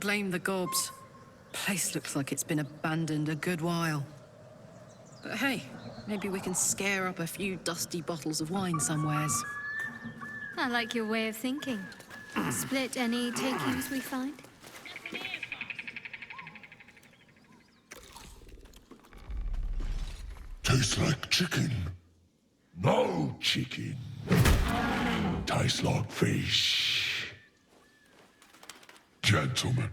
blame the gobs. Place looks like it's been abandoned a good while. But hey, maybe we can scare up a few dusty bottles of wine somewheres. I like your way of thinking. Split any takings we find? Tastes like chicken. No chicken. Tastes like fish. Gentlemen,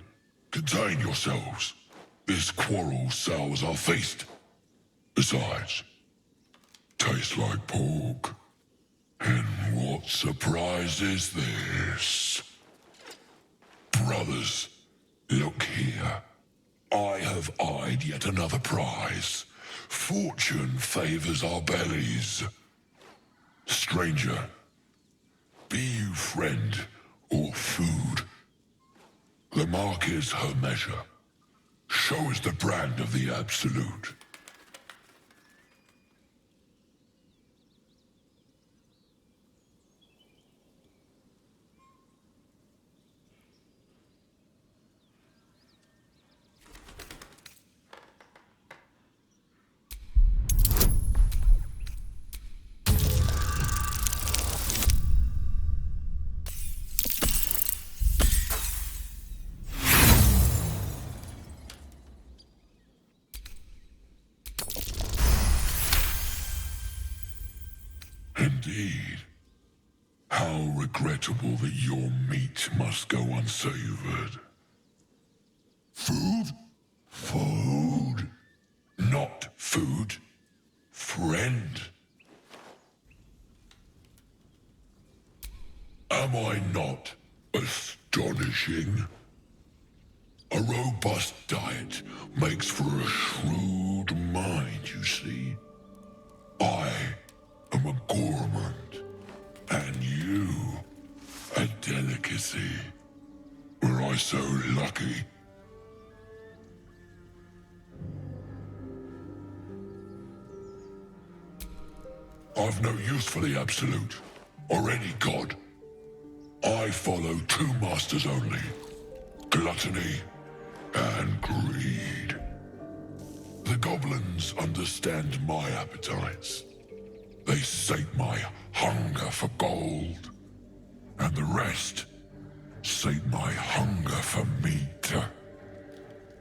contain yourselves. This quarrel sours our feast. Besides, tastes like pork. And what surprise is this? Brothers, look here. I have eyed yet another prize. Fortune favors our bellies. Stranger, be you friend or food. The mark is her measure. Show us the brand of the absolute. Indeed. How regrettable that your meat must go unsavored. Food? Food? Not food. Friend. Am I not astonishing? A robust diet makes for a shrewd mind, you see. I am a gourmand, and you a delicacy. Were I so lucky? I've no use for the Absolute, or any god. I follow two masters only, gluttony and greed. The goblins understand my appetites. They sate my hunger for gold, and the rest sate my hunger for meat.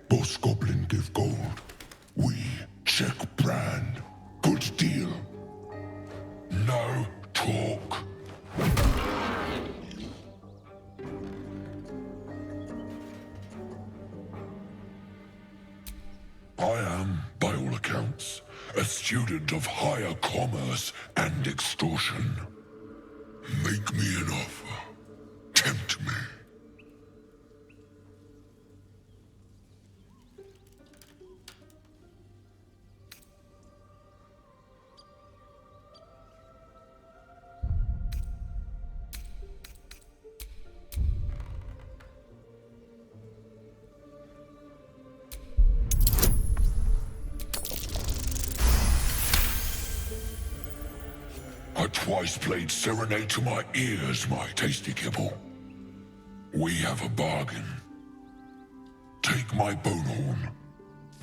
Boss Goblin give gold. We check brand. Good deal. No talk. I am, by all accounts, a student of higher commerce and extortion. Make me an offer. Tempt me. A twice-played serenade to my ears, my tasty kibble. We have a bargain. Take my bone horn.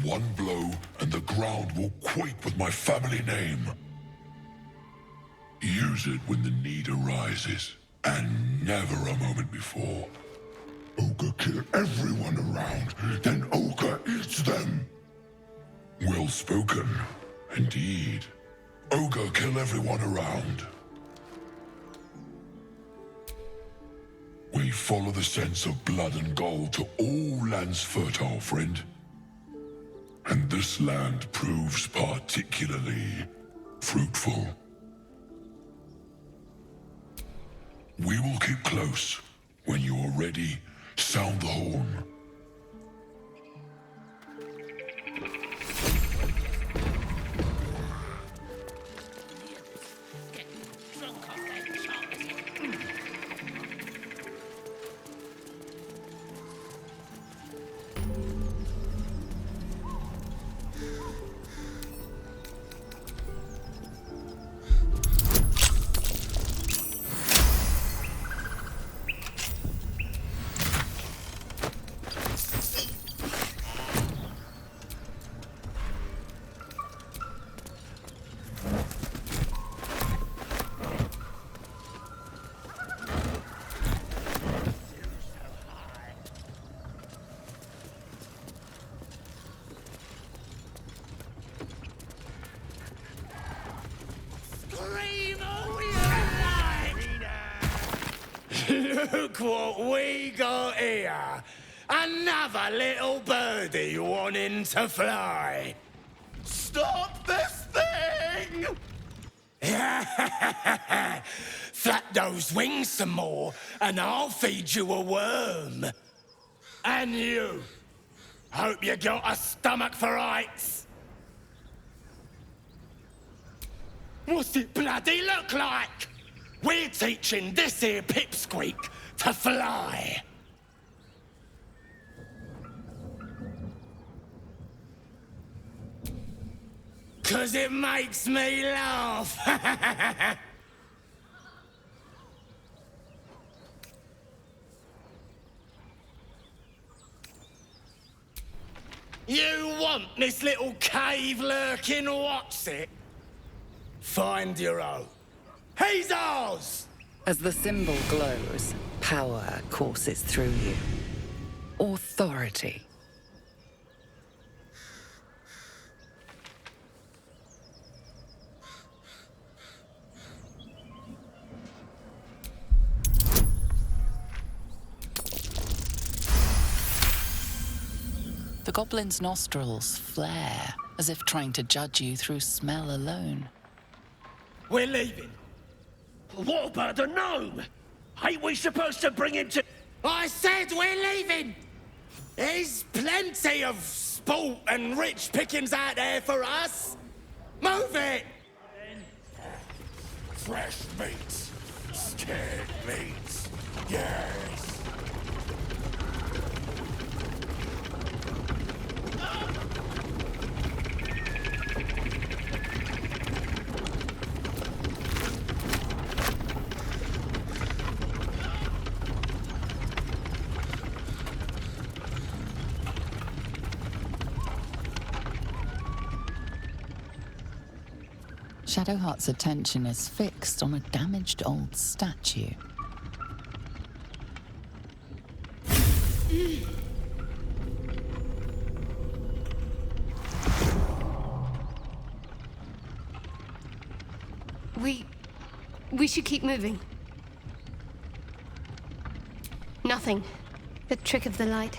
One blow, and the ground will quake with my family name. Use it when the need arises, and never a moment before. Ogre kill everyone around, then Ogre eats them. Well spoken, indeed. Ogre kill everyone around. We follow the sense of blood and gold to all lands fertile, friend. And this land proves particularly fruitful. We will keep close. When you are ready, sound the horn. Look what we got here. Another little birdie wanting to fly. Stop this thing! Flap those wings some more, and I'll feed you a worm. And you. Hope you got a stomach for heights. What's it bloody look like? We're teaching this here pipsqueak to fly. 'Cause it makes me laugh. You want this little cave lurking, what's it? Find your own. He's ours! As the symbol glows, power courses through you. Authority. The goblin's nostrils flare, as if trying to judge you through smell alone. We're leaving. What about the gnome? Ain't we supposed to bring him to... I said we're leaving! There's plenty of sport and rich pickings out there for us. Move it! Fresh meat. Scared meat. Yes. Shadowheart's attention is fixed on a damaged old statue. We should keep moving. Nothing. The trick of the light.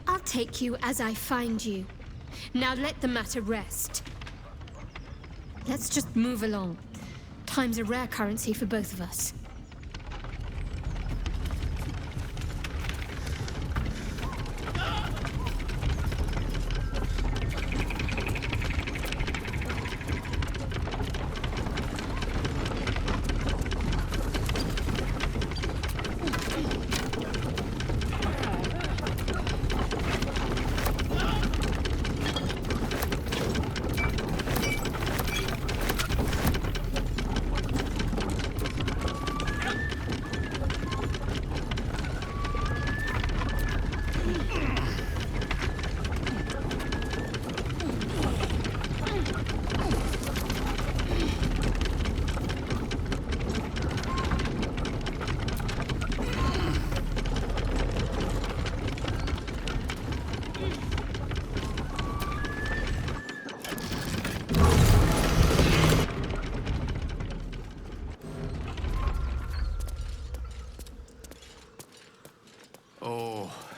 I'll take you as I find you. Now let the matter rest. Let's just move along. Time's a rare currency for both of us.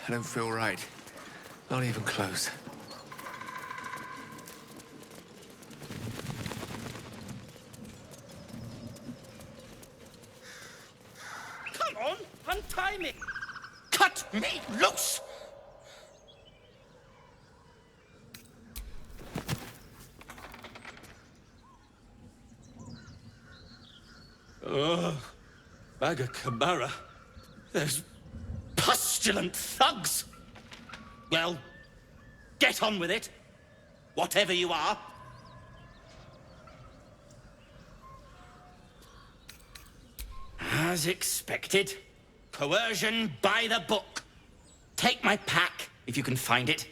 I don't feel right. Not even close. Come on, untie me! Cut me loose! Bag of Chimera. There's pestilent thugs. Well, get on with it. Whatever you are. As expected. Coercion by the book. Take my pack, if you can find it.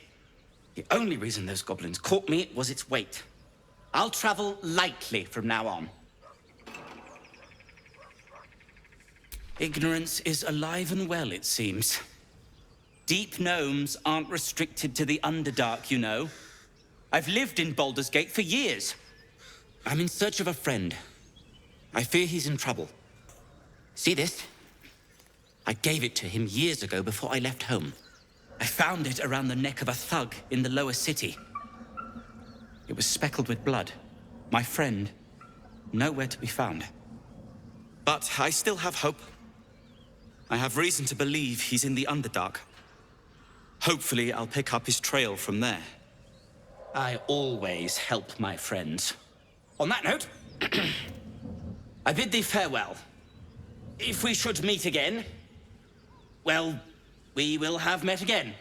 The only reason those goblins caught me was its weight. I'll travel lightly from now on. Ignorance is alive and well, it seems. Deep gnomes aren't restricted to the Underdark, you know. I've lived in Baldur's Gate for years. I'm in search of a friend. I fear he's in trouble. See this? I gave it to him years ago before I left home. I found it around the neck of a thug in the lower city. It was speckled with blood. My friend, nowhere to be found. But I still have hope. I have reason to believe he's in the Underdark. Hopefully, I'll pick up his trail from there. I always help my friends. On that note, I bid thee farewell. If we should meet again, well, we will have met again.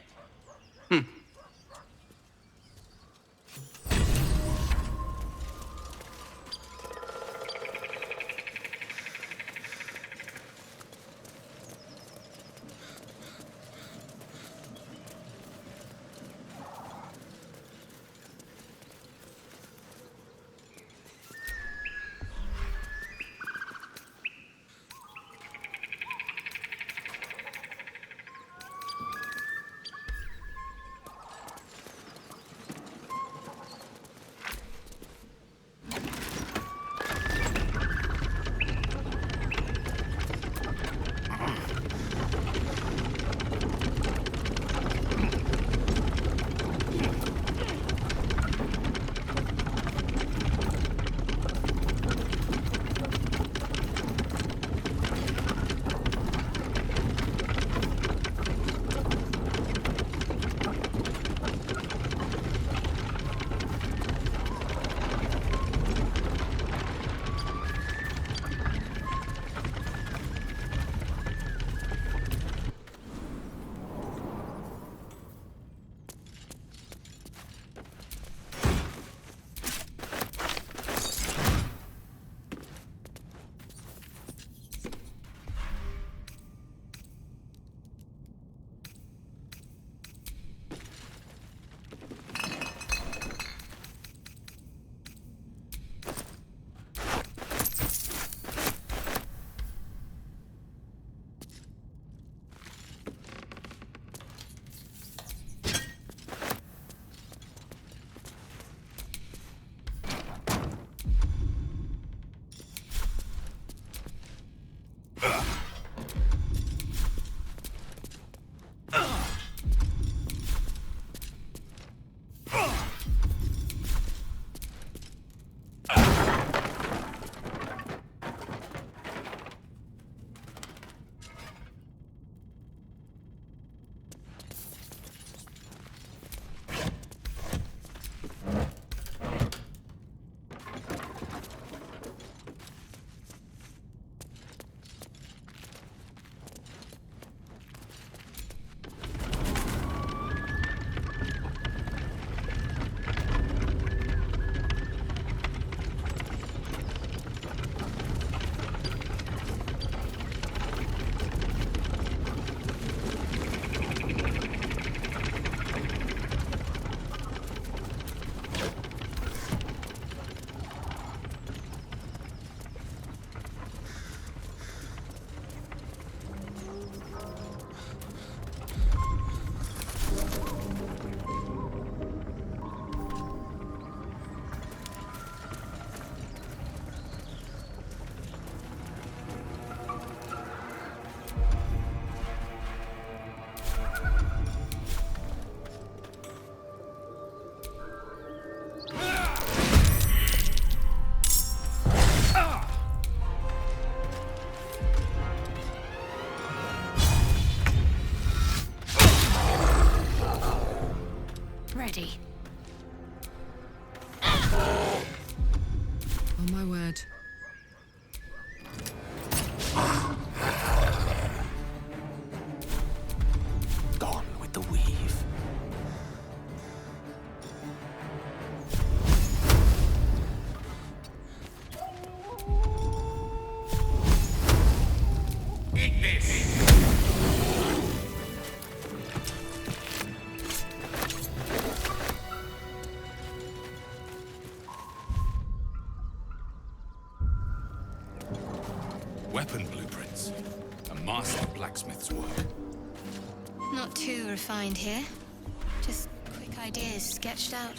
Ready. Oh my word. Gone with the weave. Eat this! Weapon blueprints. A master blacksmith's work. Not too refined here. Just quick ideas sketched out.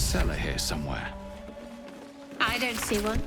cellar here somewhere. I don't see one.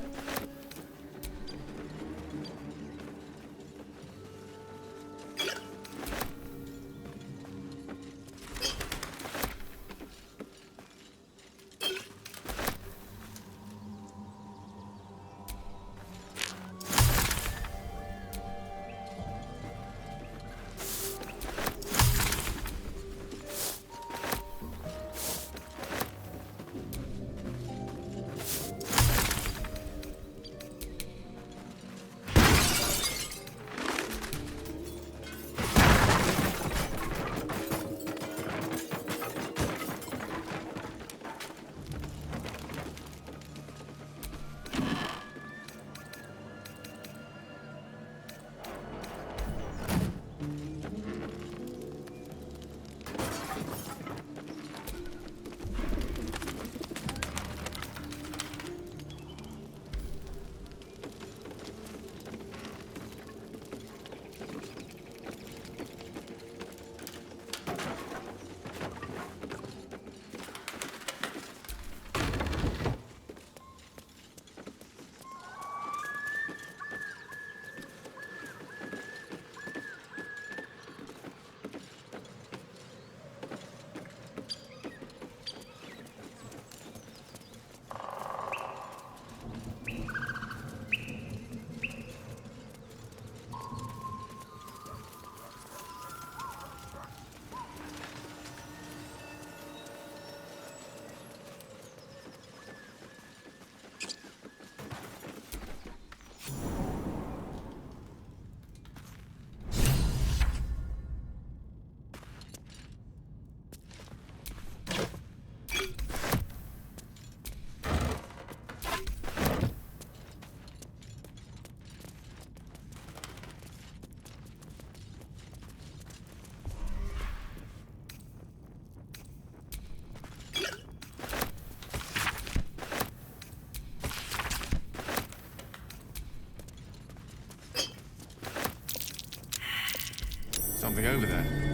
Something over there.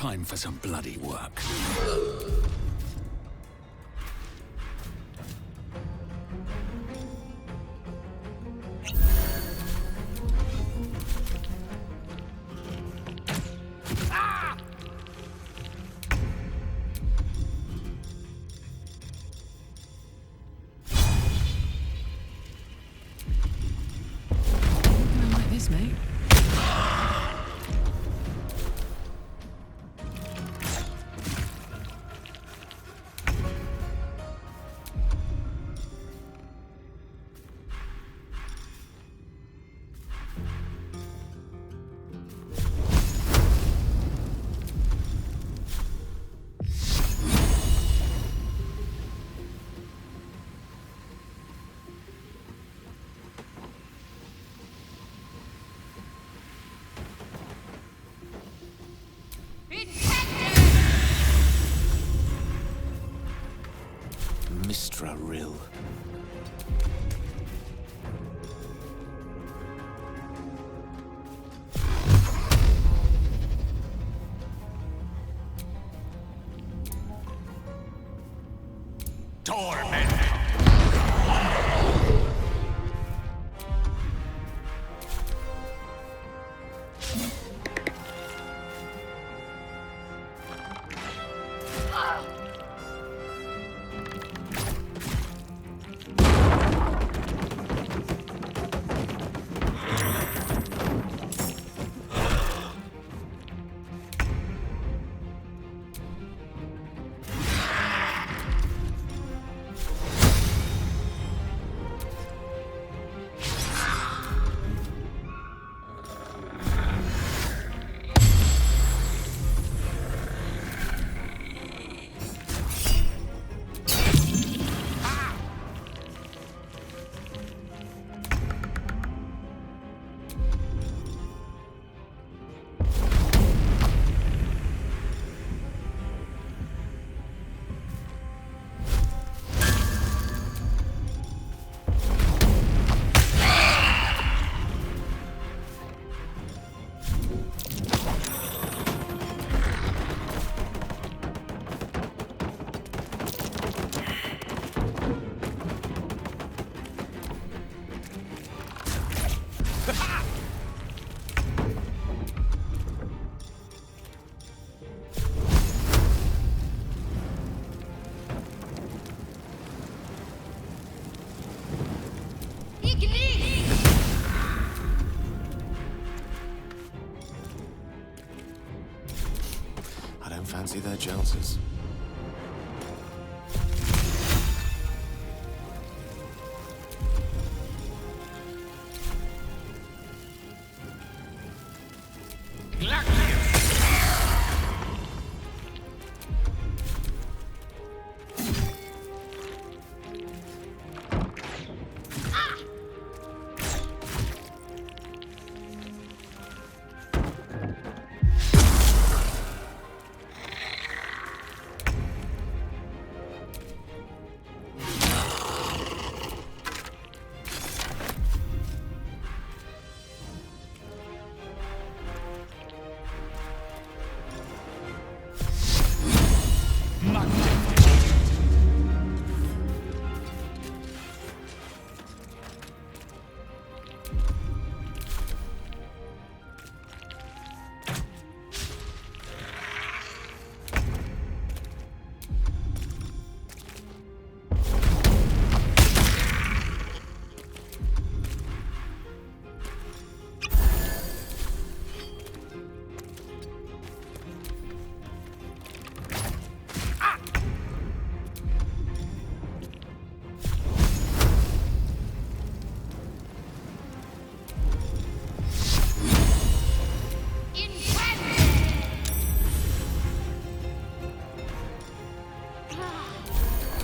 Time for some bloody work. Like this, mate. Mistra Rill. Torment! I don't fancy their chances.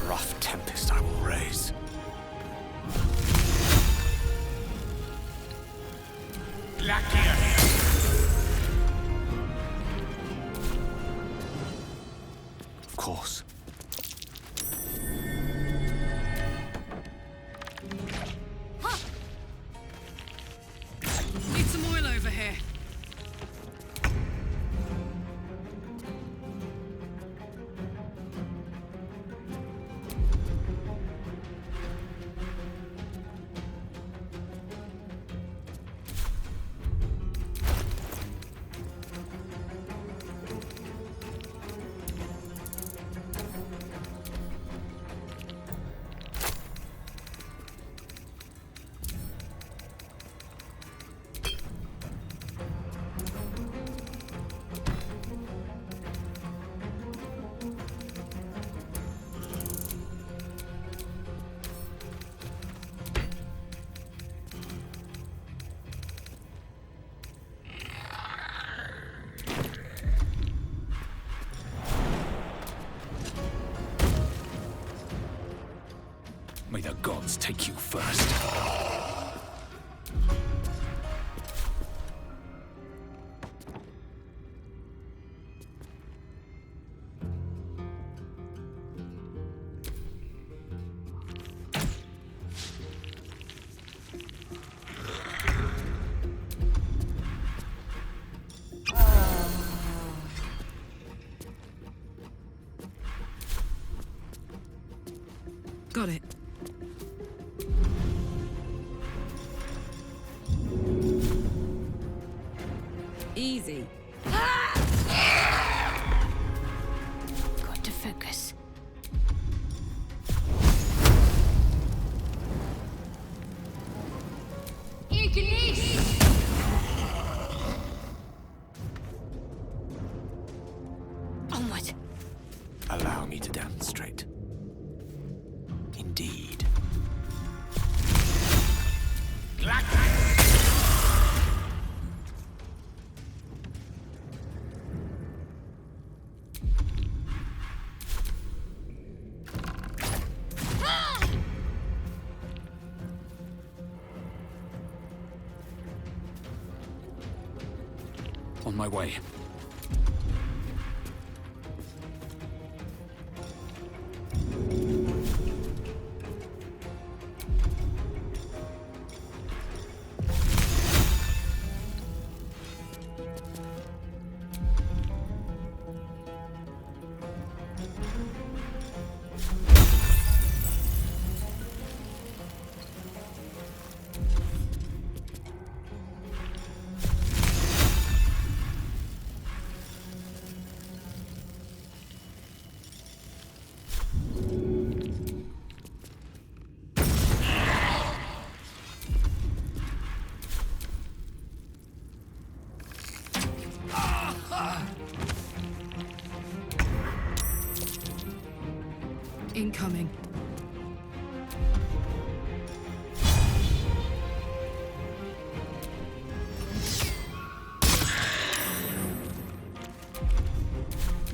Rough tempest I will raise. Of course. Need some oil over here. take you first. Got it. Easy. Got to focus. Onward. Allow me to demonstrate. Indeed. On my way. Incoming.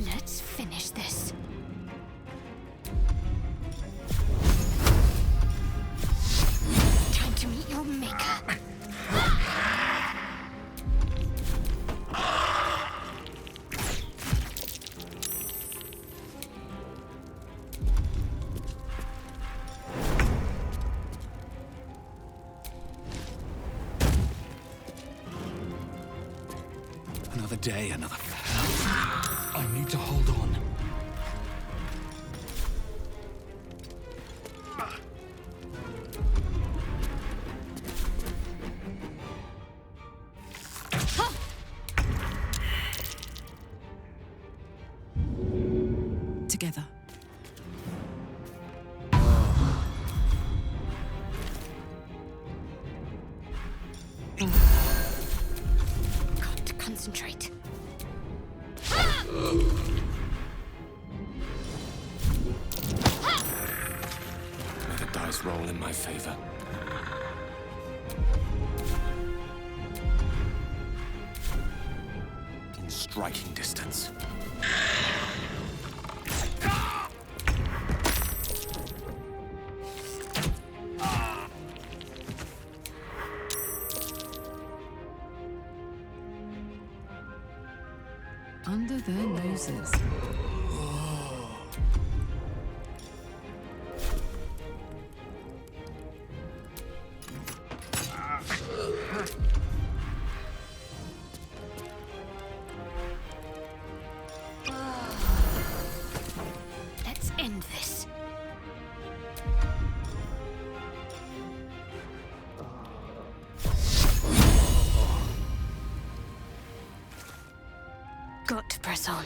Let's finish this. Time to meet your maker. Another day, another... I need to hold on. Together. Got to concentrate. May the dice roll in my favor. In striking distance. Under their noses. Let's end this. Got to press on.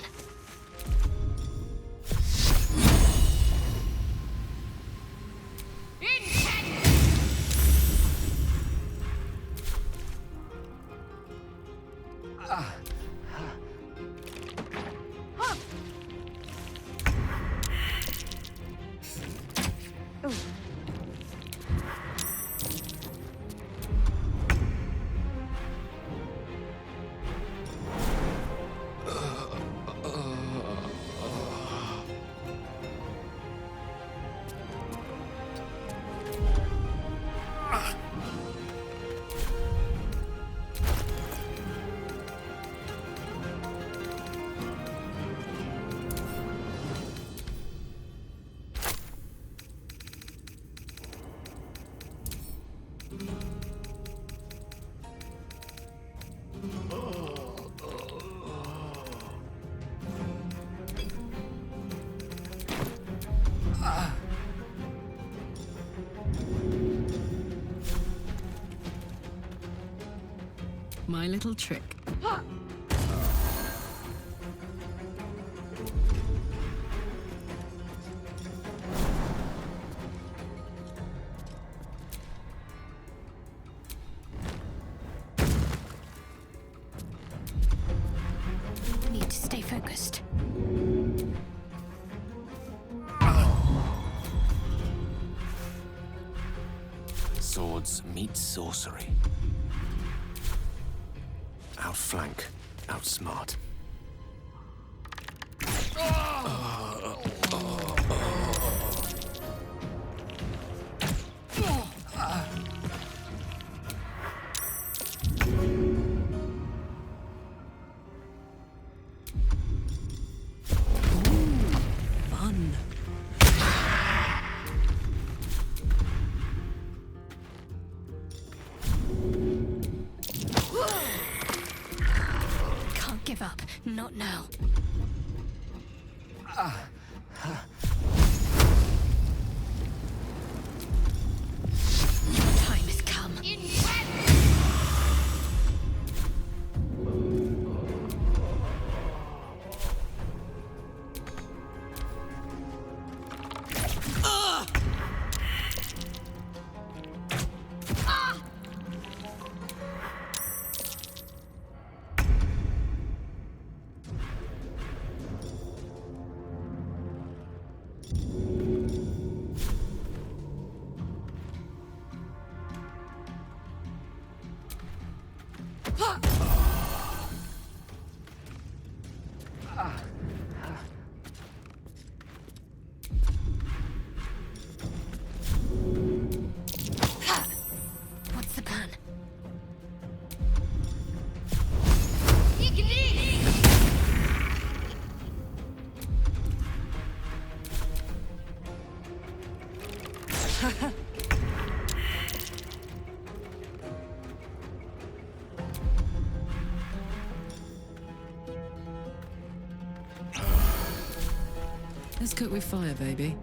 My little trick. Need to stay focused. Swords meet sorcery. Outflank, outsmart. Fun. Can't give up. Not now. Your time has come. What's the plan? Let's cook with fire, baby.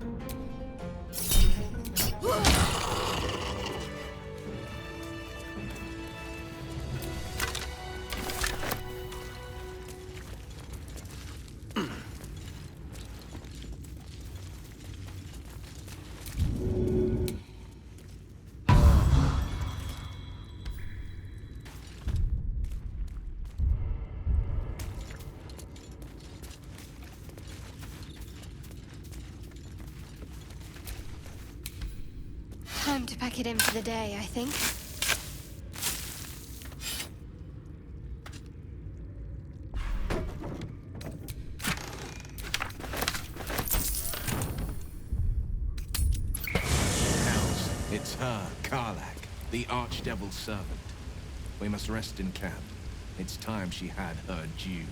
Time to pack it in for the day, I think. Hells, it's her, Karlak, the Archdevil's servant. We must rest in camp. It's time she had her due.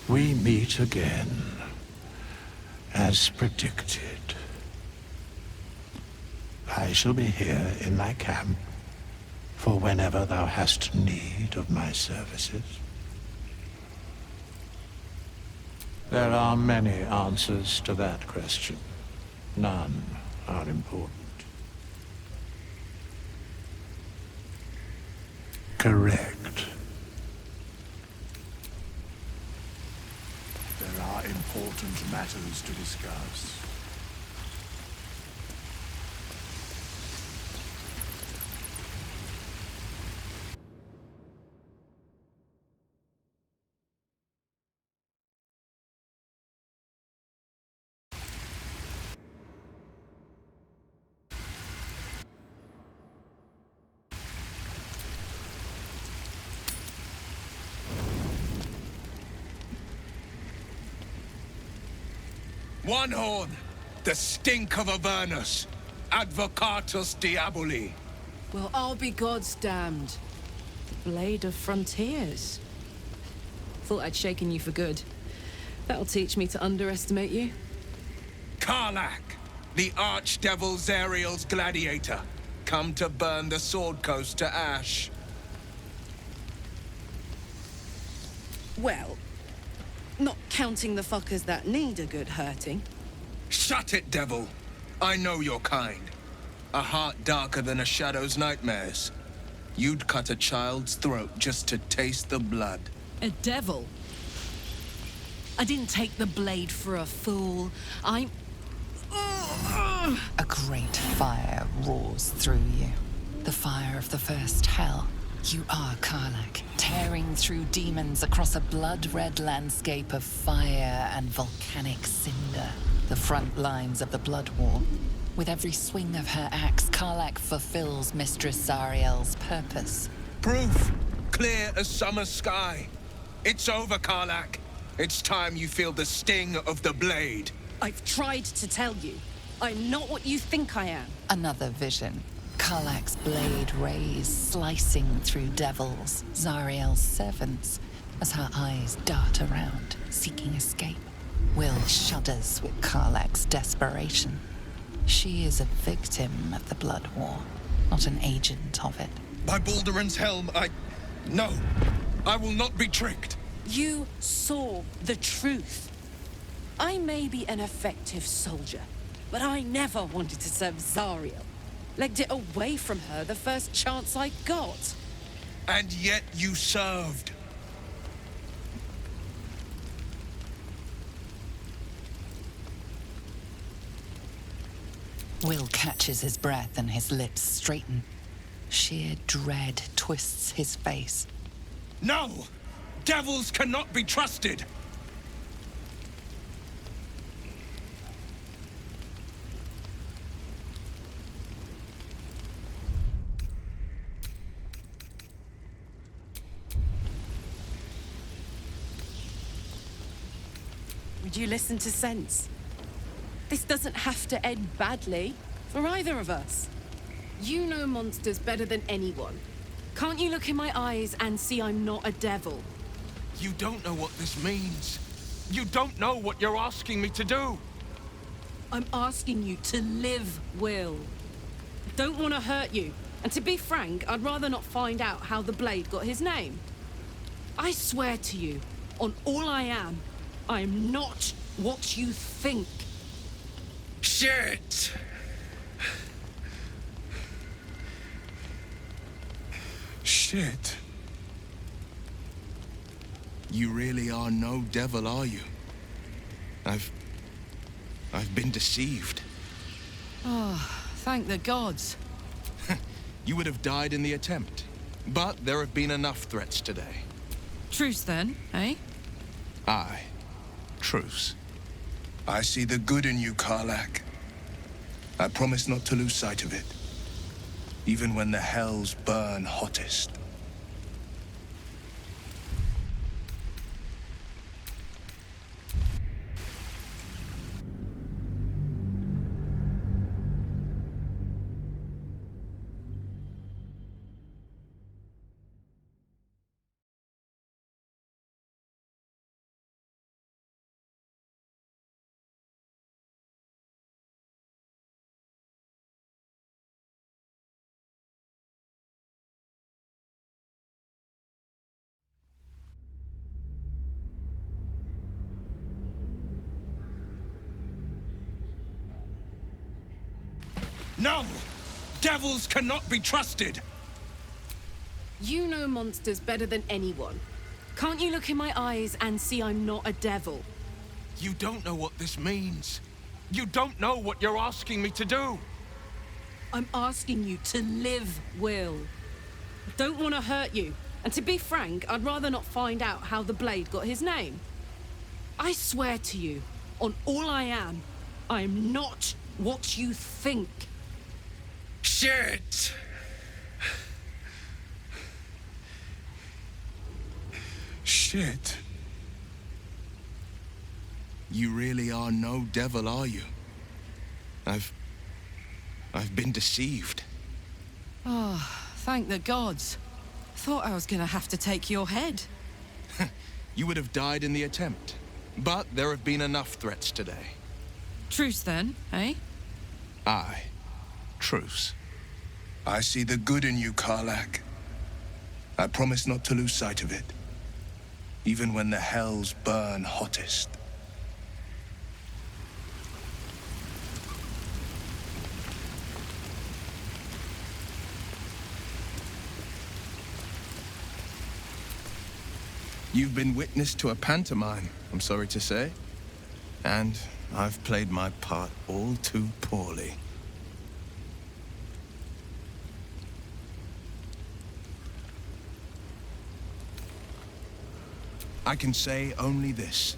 We meet again, as predicted. I shall be here in my camp for whenever thou hast need of my services. There are many answers to that question. None are important. Correct. There are important matters to discuss. One horn, the stink of Avernus, Advocatus Diaboli. Well, I'll be God's damned. The Blade of Frontiers. Thought I'd shaken you for good. That'll teach me to underestimate you. Karlach, the Archdevil Zariel's gladiator, come to burn the Sword Coast to ash. Well, not counting the fuckers that need a good hurting. Shut it, devil. I know your kind. A heart darker than a shadow's nightmares. You'd cut a child's throat just to taste the blood. A devil? I didn't take the blade for a fool. I'm... A great fire roars through you. The fire of the first hell. You are Karlach, tearing through demons across a blood-red landscape of fire and volcanic cinder. The front lines of the Blood War. With every swing of her axe, Karlach fulfills Mistress Zariel's purpose. Proof! Clear as summer sky. It's over, Karlach. It's time you feel the sting of the blade. I've tried to tell you. I'm not what you think I am. Another vision. Karlach's blade rays slicing through devils, Zariel's servants, as her eyes dart around, seeking escape. Will shudders with Karlach's desperation. She is a victim of the Blood War, not an agent of it. By Balduran's helm, No, I will not be tricked. You saw the truth. I may be an effective soldier, but I never wanted to serve Zariel. Legged it away from her the first chance I got. And yet you served. Will catches his breath and his lips straighten. Sheer dread twists his face. No! Devils cannot be trusted! Would you listen to sense? This doesn't have to end badly for either of us. You know monsters better than anyone. Can't you look in my eyes and see I'm not a devil? You don't know what this means. You don't know what you're asking me to do. I'm asking you to live, Will. I don't want to hurt you. And to be frank, I'd rather not find out how the blade got his name. I swear to you, on all I am not what you think. Shit! Shit. You really are no devil, are you? I've been deceived. Oh, thank the gods. You would have died in the attempt. But there have been enough threats today. Truce then, eh? Aye. Truce. I see the good in you, Karlach. I promise not to lose sight of it. Even when the hells burn hottest. No! Devils cannot be trusted! You know monsters better than anyone. Can't you look in my eyes and see I'm not a devil? You don't know what this means. You don't know what you're asking me to do. I'm asking you to live, Will. I don't want to hurt you. And to be frank, I'd rather not find out how the blade got his name. I swear to you, on all I am not what you think. Shit! Shit. You really are no devil, are you? I've been deceived. Oh, thank the gods. Thought I was gonna have to take your head. You would have died in the attempt. But there have been enough threats today. Truce then, eh? Aye. Truce. I see the good in you, Karlach. I promise not to lose sight of it, even when the hells burn hottest. You've been witness to a pantomime, I'm sorry to say. And I've played my part all too poorly. I can say only this.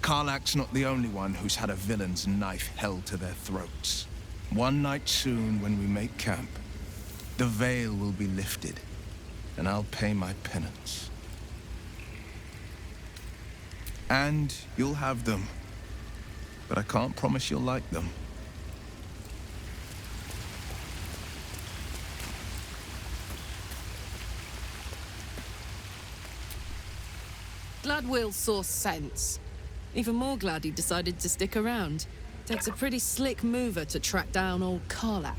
Karlach's not the only one who's had a villain's knife held to their throats. One night soon, when we make camp, the veil will be lifted, and I'll pay my penance. And you'll have them, but I can't promise you'll like them. Glad Will saw sense. Even more glad he decided to stick around. Takes a pretty slick mover to track down old Karlach.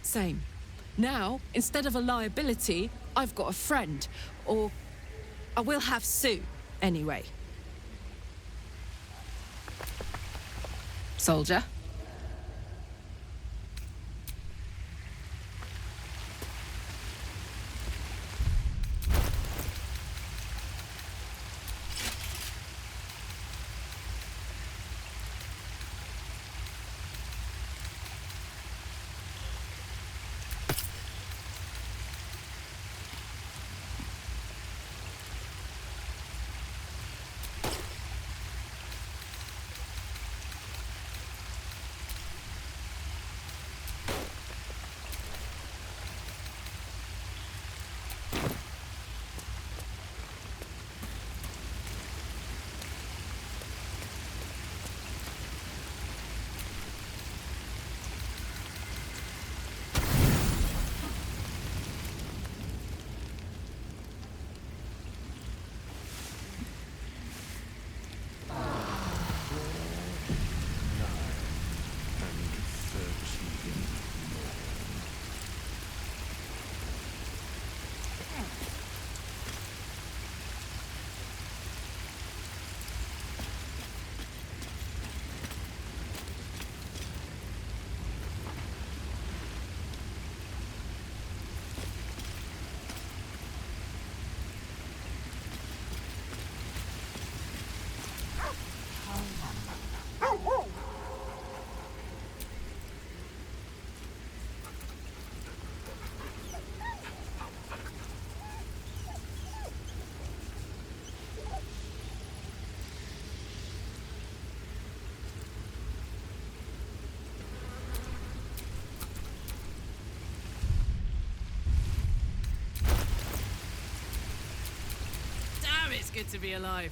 Same. Now, instead of a liability, I've got a friend. Or I will have Sue, anyway. Soldier? It's good to be alive.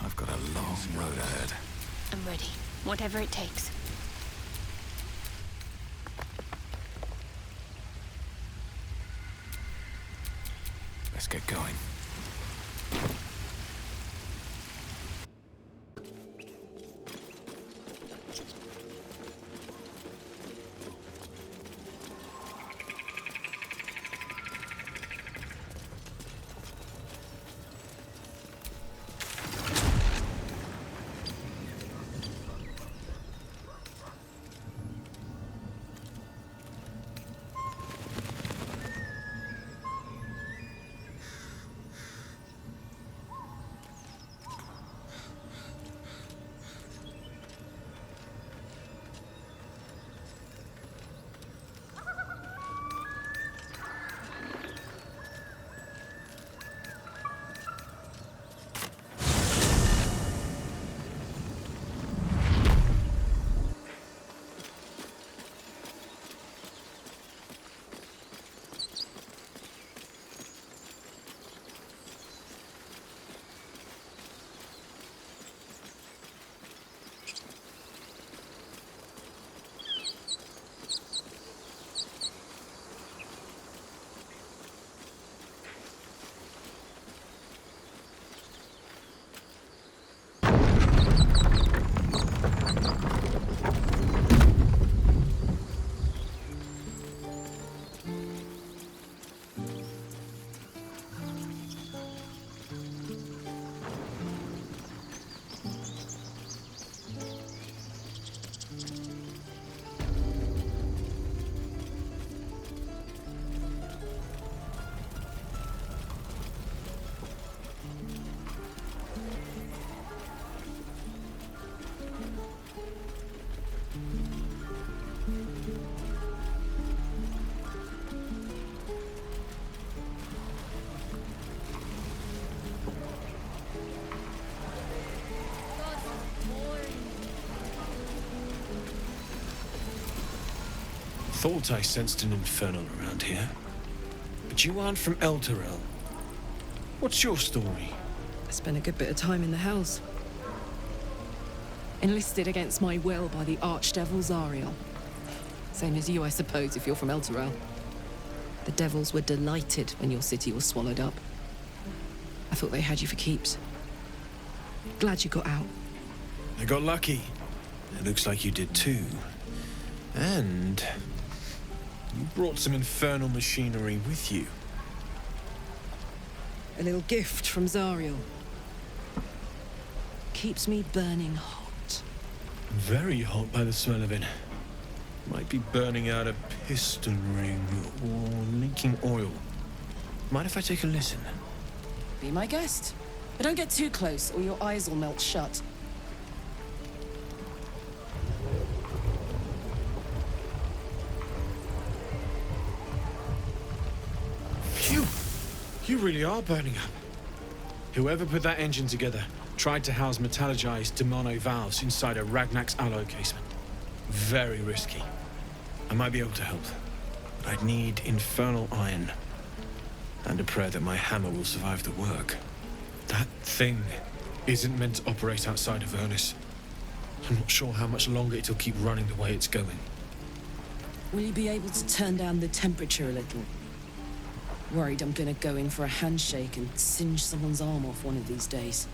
I've got a long road ahead. I'm ready. Whatever it takes. Let's get going. thought I sensed an infernal around here. But you aren't from Elturel. What's your story? I spent a good bit of time in the Hells. Enlisted against my will by the Archdevil Zariel. Same as you, I suppose, if you're from Elturel. The devils were delighted when your city was swallowed up. I thought they had you for keeps. Glad you got out. I got lucky. It looks like you did too. And you brought some infernal machinery with you. A little gift from Zariel. Keeps me burning hot. Very hot by the smell of it. Might be burning out a piston ring or leaking oil. Mind if I take a listen? Be my guest. But don't get too close or your eyes will melt shut. Phew! You really are burning up. Whoever put that engine together tried to house metallurgized Demono valves inside a Ragnak's alloy casement. Very risky. I might be able to help, but I'd need infernal iron. And a prayer that my hammer will survive the work. That thing isn't meant to operate outside of Ernest. I'm not sure how much longer it'll keep running the way it's going. Will you be able to turn down the temperature a little? Worried I'm gonna go in for a handshake and singe someone's arm off one of these days.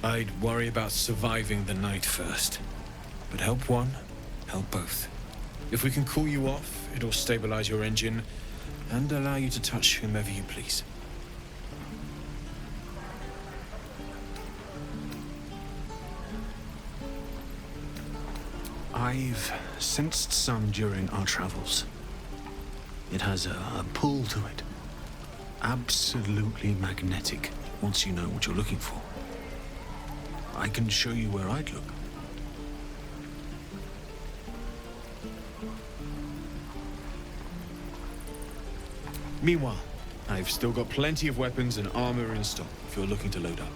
I'd worry about surviving the night first. But help one, help both. If we can cool you off, it'll stabilize your engine and allow you to touch whomever you please. I've sensed some during our travels. It has a pull to it. Absolutely magnetic, once you know what you're looking for. I can show you where I'd look. Meanwhile, I've still got plenty of weapons and armor in stock if you're looking to load up.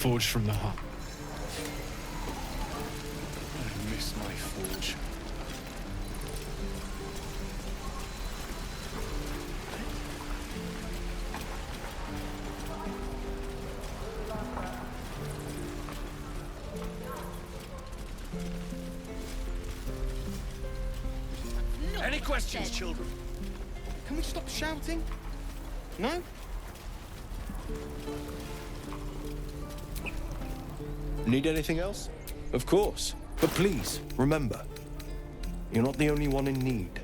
Forged from the heart. I miss my forge. Any questions, children? Can we stop shouting? No? Need anything else? Of course. But please, remember, you're not the only one in need.